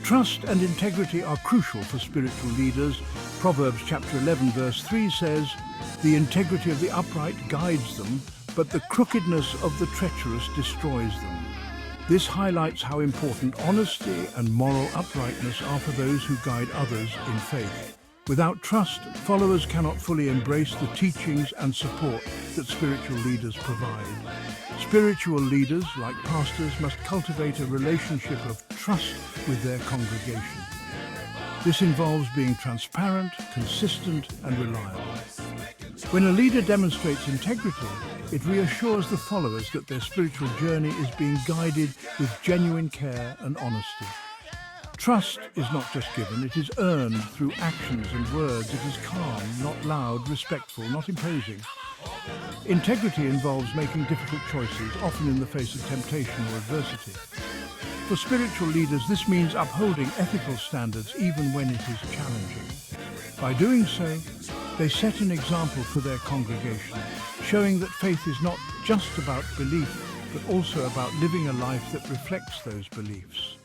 Trust and integrity are crucial for spiritual leaders. Proverbs chapter 11 verse 3 says, "The integrity of the upright guides them, but the crookedness of the treacherous destroys them." This highlights how important honesty and moral uprightness are for those who guide others in faith. Without trust, followers cannot fully embrace the teachings and support that spiritual leaders provide. Spiritual leaders, like pastors, must cultivate a relationship of trust with their congregation. This involves being transparent, consistent, and reliable. When a leader demonstrates integrity, it reassures the followers that their spiritual journey is being guided with genuine care and honesty. Trust is not just given, it is earned through actions and words. It is calm, not loud, respectful, not imposing. Integrity involves making difficult choices, often in the face of temptation or adversity. For spiritual leaders, this means upholding ethical standards even when it is challenging. By doing so, they set an example for their congregation, showing that faith is not just about belief, but also about living a life that reflects those beliefs.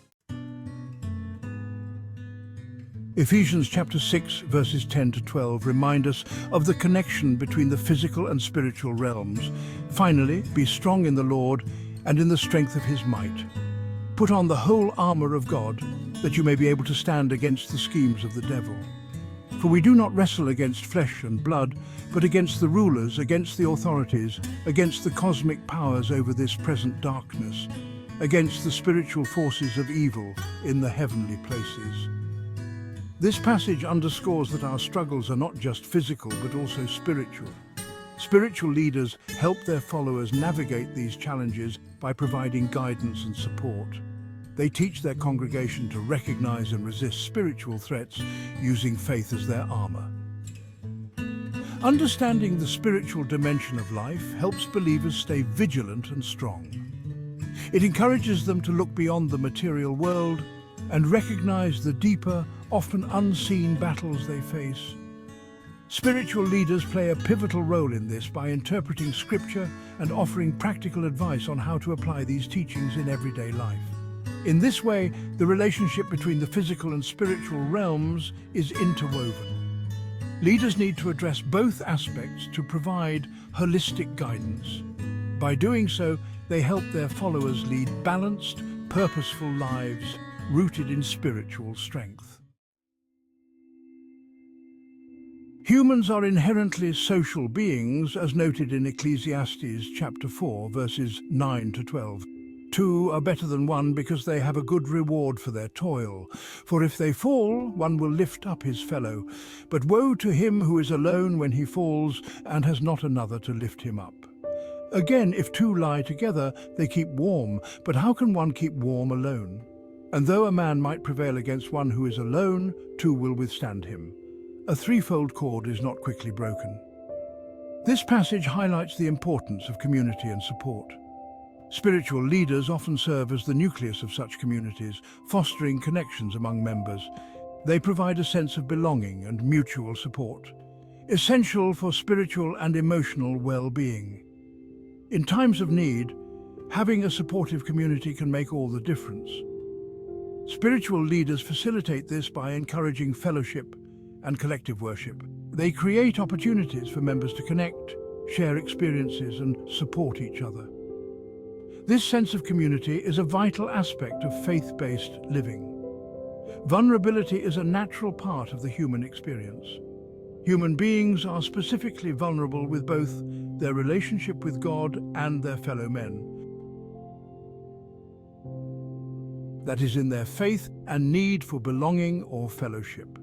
Ephesians chapter 6 verses 10 to 12 remind us of the connection between the physical and spiritual realms. Finally, be strong in the Lord and in the strength of his might. Put on the whole armor of God, that you may be able to stand against the schemes of the devil. For we do not wrestle against flesh and blood, but against the rulers, against the authorities, against the cosmic powers over this present darkness, against the spiritual forces of evil in the heavenly places. This passage underscores that our struggles are not just physical, but also spiritual. Spiritual leaders help their followers navigate these challenges by providing guidance and support. They teach their congregation to recognize and resist spiritual threats using faith as their armor. Understanding the spiritual dimension of life helps believers stay vigilant and strong. It encourages them to look beyond the material world and recognize the deeper, often unseen battles they face. Spiritual leaders play a pivotal role in this by interpreting scripture and offering practical advice on how to apply these teachings in everyday life. In this way, the relationship between the physical and spiritual realms is interwoven. Leaders need to address both aspects to provide holistic guidance. By doing so, they help their followers lead balanced, purposeful lives rooted in spiritual strength. Humans are inherently social beings, as noted in Ecclesiastes chapter 4, verses 9 to 12. Two are better than one because they have a good reward for their toil. For if they fall, one will lift up his fellow. But woe to him who is alone when he falls and has not another to lift him up. Again, if two lie together, they keep warm. But how can one keep warm alone? And though a man might prevail against one who is alone, two will withstand him. A threefold cord is not quickly broken. This passage highlights the importance of community and support. Spiritual leaders often serve as the nucleus of such communities, fostering connections among members. They provide a sense of belonging and mutual support, essential for spiritual and emotional well-being. In times of need, having a supportive community can make all the difference. Spiritual leaders facilitate this by encouraging fellowship and collective worship. They create opportunities for members to connect, share experiences, and support each other. This sense of community is a vital aspect of faith-based living. Vulnerability is a natural part of the human experience. Human beings are specifically vulnerable with both their relationship with God and their fellow men. That is, in their faith and need for belonging or fellowship.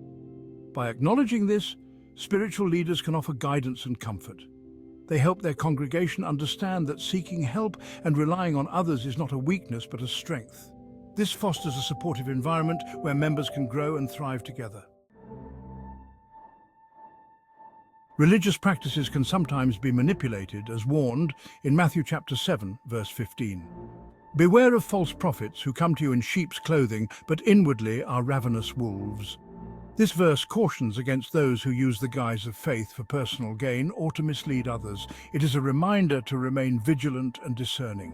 By acknowledging this, spiritual leaders can offer guidance and comfort. They help their congregation understand that seeking help and relying on others is not a weakness but a strength. This fosters a supportive environment where members can grow and thrive together. Religious practices can sometimes be manipulated, as warned in Matthew chapter 7, verse 15. Beware of false prophets who come to you in sheep's clothing, but inwardly are ravenous wolves. This verse cautions against those who use the guise of faith for personal gain or to mislead others. It is a reminder to remain vigilant and discerning.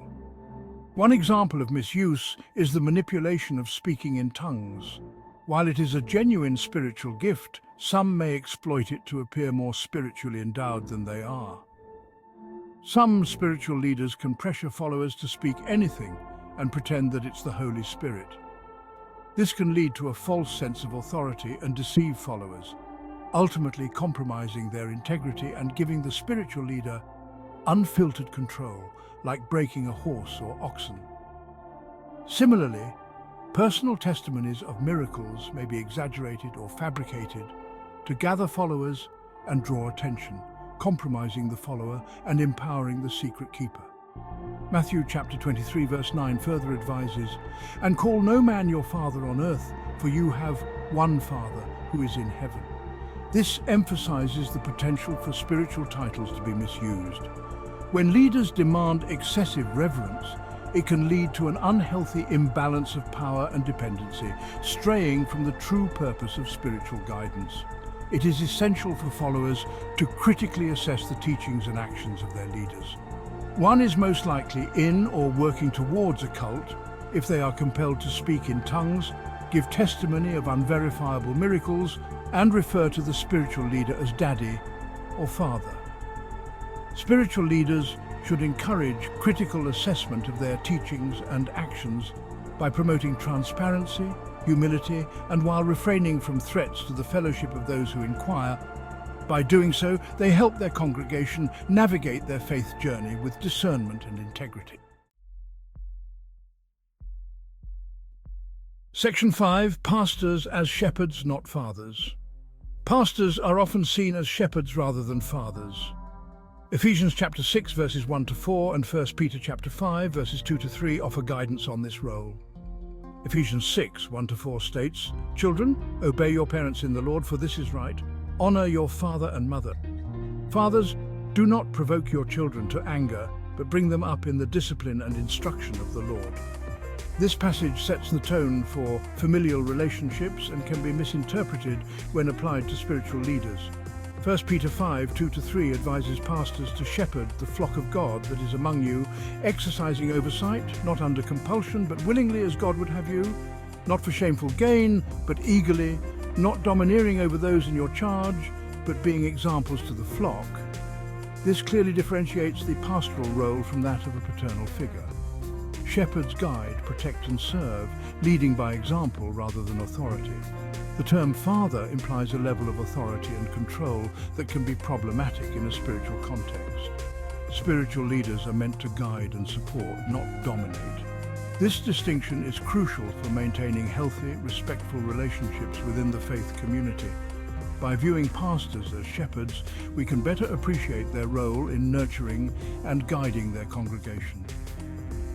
One example of misuse is the manipulation of speaking in tongues. While it is a genuine spiritual gift, some may exploit it to appear more spiritually endowed than they are. Some spiritual leaders can pressure followers to speak anything and pretend that it's the Holy Spirit. This can lead to a false sense of authority and deceive followers, ultimately compromising their integrity and giving the spiritual leader unfiltered control, like breaking a horse or oxen. Similarly, personal testimonies of miracles may be exaggerated or fabricated to gather followers and draw attention, compromising the follower and empowering the secret keeper. Matthew chapter 23 verse 9 further advises, "And call no man your father on earth, for you have one Father who is in heaven." This emphasizes the potential for spiritual titles to be misused. When leaders demand excessive reverence, it can lead to an unhealthy imbalance of power and dependency, straying from the true purpose of spiritual guidance. It is essential for followers to critically assess the teachings and actions of their leaders. One is most likely in or working towards a cult if they are compelled to speak in tongues, give testimony of unverifiable miracles, and refer to the spiritual leader as daddy or father. Spiritual leaders should encourage critical assessment of their teachings and actions by promoting transparency, humility, and while refraining from threats to the fellowship of those who inquire. By doing so, they help their congregation navigate their faith journey with discernment and integrity. Section 5. Pastors as shepherds, not fathers. Pastors are often seen as shepherds rather than fathers. Ephesians chapter 6 verses 1 to 4 and 1 Peter chapter 5 verses 2 to 3 offer guidance on this role. Ephesians 6, 1 to 4 states, "Children, obey your parents in the Lord, for this is right. Honor your father and mother. Fathers, do not provoke your children to anger, but bring them up in the discipline and instruction of the Lord." This passage sets the tone for familial relationships and can be misinterpreted when applied to spiritual leaders. 1 Peter 5, 2 to 3 advises pastors to shepherd the flock of God that is among you, exercising oversight, not under compulsion, but willingly as God would have you, not for shameful gain, but eagerly, not domineering over those in your charge, but being examples to the flock. This clearly differentiates the pastoral role from that of a paternal figure. Shepherds guide, protect and serve, leading by example rather than authority. The term father implies a level of authority and control that can be problematic in a spiritual context. Spiritual leaders are meant to guide and support, not dominate. This distinction is crucial for maintaining healthy, respectful relationships within the faith community. By viewing pastors as shepherds, we can better appreciate their role in nurturing and guiding their congregation.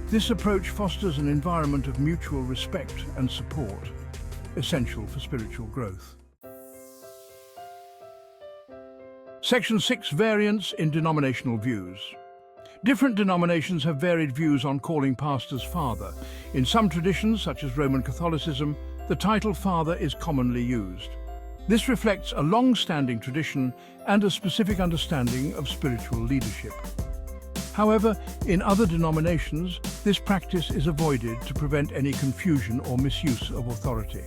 This approach fosters an environment of mutual respect and support, essential for spiritual growth. Section 6. Variance in denominational views. Different denominations have varied views on calling pastors father. In some traditions, such as Roman Catholicism, the title father is commonly used. This reflects a long-standing tradition and a specific understanding of spiritual leadership. However, in other denominations, this practice is avoided to prevent any confusion or misuse of authority.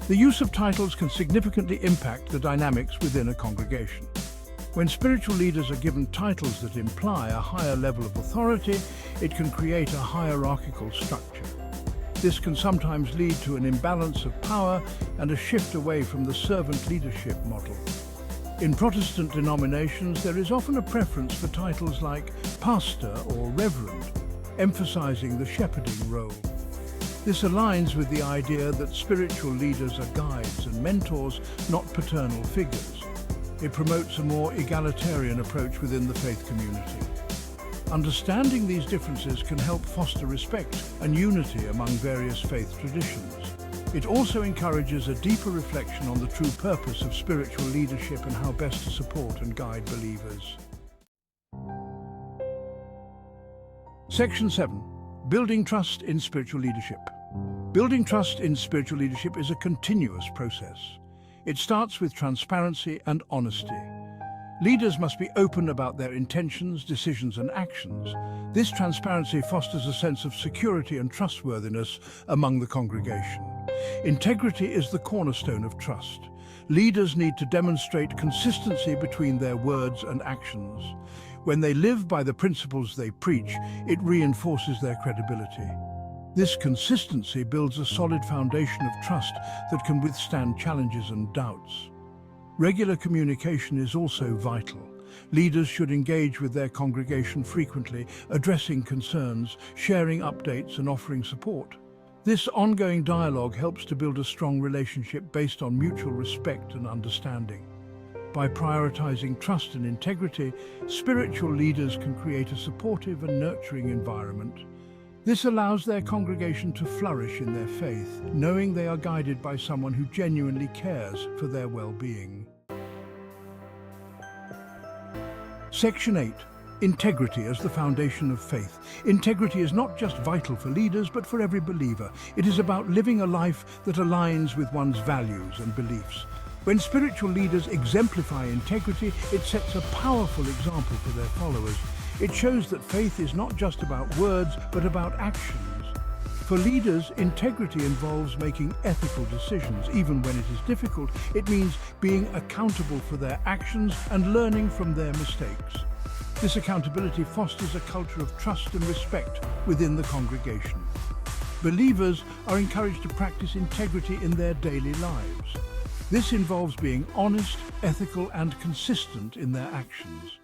The use of titles can significantly impact the dynamics within a congregation. When spiritual leaders are given titles that imply a higher level of authority, it can create a hierarchical structure. This can sometimes lead to an imbalance of power and a shift away from the servant leadership model. In Protestant denominations, there is often a preference for titles like pastor or reverend, emphasizing the shepherding role. This aligns with the idea that spiritual leaders are guides and mentors, not paternal figures. It promotes a more egalitarian approach within the faith community. Understanding these differences can help foster respect and unity among various faith traditions. It also encourages a deeper reflection on the true purpose of spiritual leadership and how best to support and guide believers. Section 7. Building trust in spiritual leadership. Building trust in spiritual leadership is a continuous process. It starts with transparency and honesty. Leaders must be open about their intentions, decisions, and actions. This transparency fosters a sense of security and trustworthiness among the congregation. Integrity is the cornerstone of trust. Leaders need to demonstrate consistency between their words and actions. When they live by the principles they preach, it reinforces their credibility. This consistency builds a solid foundation of trust that can withstand challenges and doubts. Regular communication is also vital. Leaders should engage with their congregation frequently, addressing concerns, sharing updates, and offering support. This ongoing dialogue helps to build a strong relationship based on mutual respect and understanding. By prioritizing trust and integrity, spiritual leaders can create a supportive and nurturing environment. This allows their congregation to flourish in their faith, knowing they are guided by someone who genuinely cares for their well-being. Section 8. Integrity as the foundation of faith. Integrity is not just vital for leaders, but for every believer. It is about living a life that aligns with one's values and beliefs. When spiritual leaders exemplify integrity, it sets a powerful example for their followers. It shows that faith is not just about words, but about actions. For leaders, integrity involves making ethical decisions. Even when it is difficult, it means being accountable for their actions and learning from their mistakes. This accountability fosters a culture of trust and respect within the congregation. Believers are encouraged to practice integrity in their daily lives. This involves being honest, ethical, and consistent in their actions.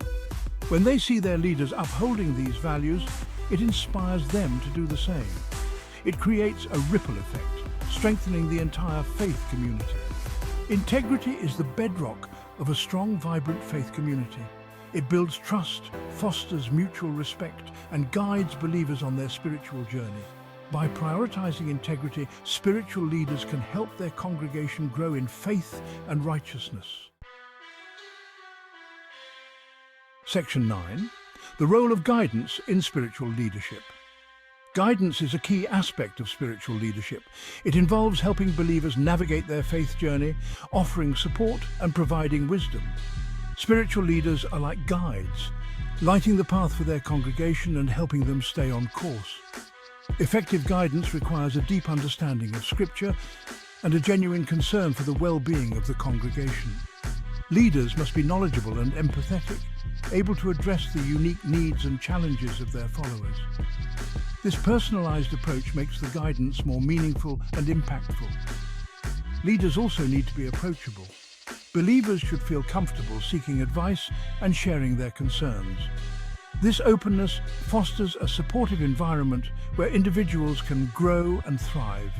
When they see their leaders upholding these values, it inspires them to do the same. It creates a ripple effect, strengthening the entire faith community. Integrity is the bedrock of a strong, vibrant faith community. It builds trust, fosters mutual respect, and guides believers on their spiritual journey. By prioritizing integrity, spiritual leaders can help their congregation grow in faith and righteousness. Section 9. The role of guidance in spiritual leadership. Guidance is a key aspect of spiritual leadership. It involves helping believers navigate their faith journey, offering support and providing wisdom. Spiritual leaders are like guides, lighting the path for their congregation and helping them stay on course. Effective guidance requires a deep understanding of Scripture and a genuine concern for the well-being of the congregation. Leaders must be knowledgeable and empathetic, able to address the unique needs and challenges of their followers. This personalized approach makes the guidance more meaningful and impactful. Leaders also need to be approachable. Believers should feel comfortable seeking advice and sharing their concerns. This openness fosters a supportive environment where individuals can grow and thrive.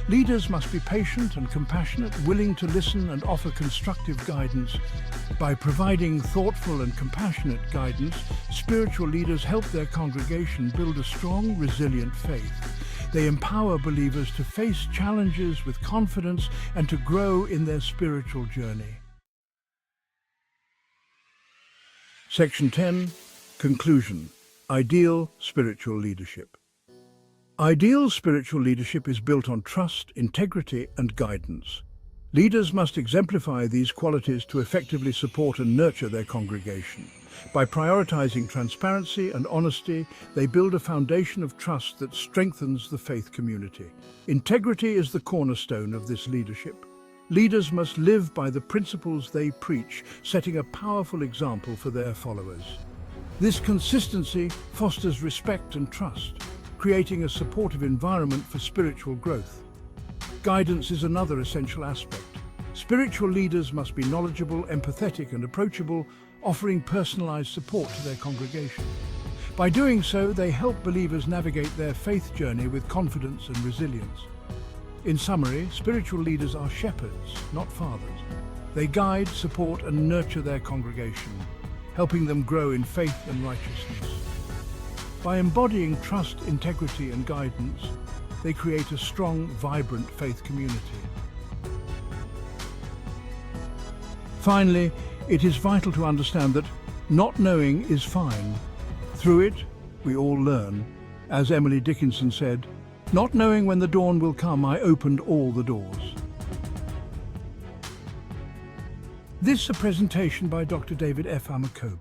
Leaders must be patient and compassionate, willing to listen and offer constructive guidance. By providing thoughtful and compassionate guidance, spiritual leaders help their congregation build a strong, resilient faith. They empower believers to face challenges with confidence and to grow in their spiritual journey. Section 10. Conclusion. Ideal spiritual leadership. Ideal spiritual leadership is built on trust, integrity, and guidance. Leaders must exemplify these qualities to effectively support and nurture their congregation. By prioritizing transparency and honesty, they build a foundation of trust that strengthens the faith community. Integrity is the cornerstone of this leadership. Leaders must live by the principles they preach, setting a powerful example for their followers. This consistency fosters respect and trust, creating a supportive environment for spiritual growth. Guidance is another essential aspect. Spiritual leaders must be knowledgeable, empathetic, and approachable, offering personalized support to their congregation. By doing so, they help believers navigate their faith journey with confidence and resilience. In summary, spiritual leaders are shepherds, not fathers. They guide, support, and nurture their congregation, helping them grow in faith and righteousness. By embodying trust, integrity, and guidance, they create a strong, vibrant faith community. Finally, it is vital to understand that not knowing is fine. Through it, we all learn. As Emily Dickinson said, "Not knowing when the dawn will come, I opened all the doors." This is a presentation by Dr. David F. Amakobi.